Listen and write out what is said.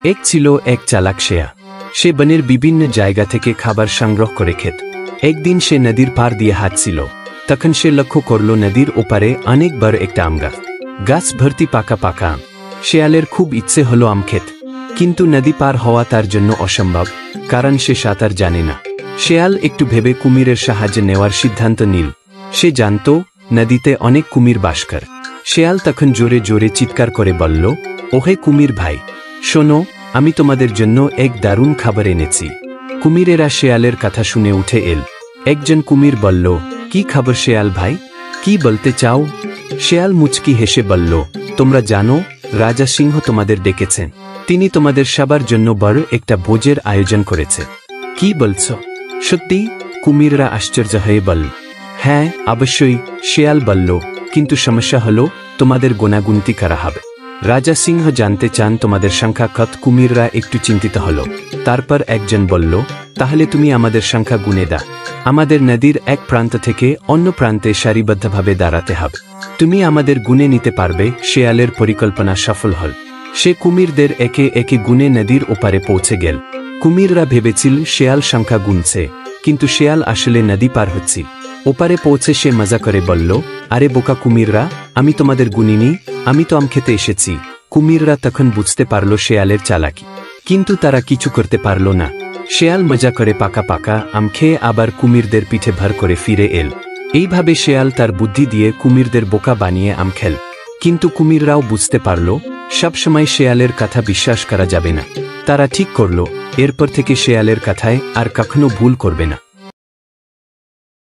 এক ছিল এক চালাক শেয়া। সে বনের বিভিন্ন জায়গা থেকে খাবার সংগ্রহ করে খেত। একদিন সে নদীর পার দিয়ে হাঁটছিল। তখন সে লক্ষ্য করল নদীর ওপারে অনেক বড় একটা আম গাছ। গাছ ভর্তি পাকা পাকা আম। শেয়ালের খুব ইচ্ছে হলো আম খেত, কিন্তু নদী পার হওয়া তার জন্য অসম্ভব, কারণ সে সাঁতার জানে না। শেয়াল একটু ভেবে কুমিরের সাহায্য নেওয়ার সিদ্ধান্ত নিল। সে জানত নদীতে অনেক কুমির বাস করে। শেয়াল তখন জোরে জোরে চিৎকার করে বলল, ওহে কুমির ভাই, শোনো, আমি তোমাদের জন্য এক দারুণ খাবার এনেছি। কুমিরেরা শেয়ালের কথা শুনে উঠে এল। একজন কুমির বলল, কি খাবার শেয়াল ভাই, কি বলতে চাও? শেয়াল মুচকি হেসে বলল, তোমরা জানো, রাজা সিংহ তোমাদের ডেকেছেন। তিনি তোমাদের সবার জন্য বড় একটা ভোজের আয়োজন করেছে। কি বলছ? সত্যি? কুমিররা আশ্চর্য হয়ে বলল, হ্যাঁ অবশ্যই। শেয়াল বলল, কিন্তু সমস্যা হলো, তোমাদের গোনাগুনতি করা হবে। রাজা সিংহ জানতে চান তোমাদের সংখ্যা কত। কুমিররা একটু চিন্তিত হল। তারপর একজন বলল, তাহলে তুমি আমাদের সংখ্যা গুনে দাও। আমাদের নদীর এক প্রান্ত থেকে অন্য প্রান্তে সারিবদ্ধভাবে দাঁড়াতে হবে। তুমি আমাদের গুনে নিতে পারবে। শেয়ালের পরিকল্পনা সফল হল। সে কুমিরদের একে একে গুনে নদীর ওপারে পৌঁছে গেল। কুমিররা ভেবেছিল শেয়াল সংখ্যা গুনছে, কিন্তু শেয়াল আসলে নদী পার হচ্ছিল। ওপারে পৌঁছে সে মজা করে বলল, আরে বোকা কুমিররা, আমি তোমাদের গুনিনি, আমি তো আম খেতে এসেছি। কুমিররা তখন বুঝতে পারল শেয়ালের চালাকি, কিন্তু তারা কিছু করতে পারল না। শেয়াল মজা করে পাকা পাকা আম খেয়ে আবার কুমিরদের পিঠে ভর করে ফিরে এল। এইভাবে শেয়াল তার বুদ্ধি দিয়ে কুমিরদের বোকা বানিয়ে আম খেল। কিন্তু কুমিররাও বুঝতে পারল সবসময় শেয়ালের কথা বিশ্বাস করা যাবে না। তারা ঠিক করল এরপর থেকে শেয়ালের কথায় আর কখনো ভুল করবে না।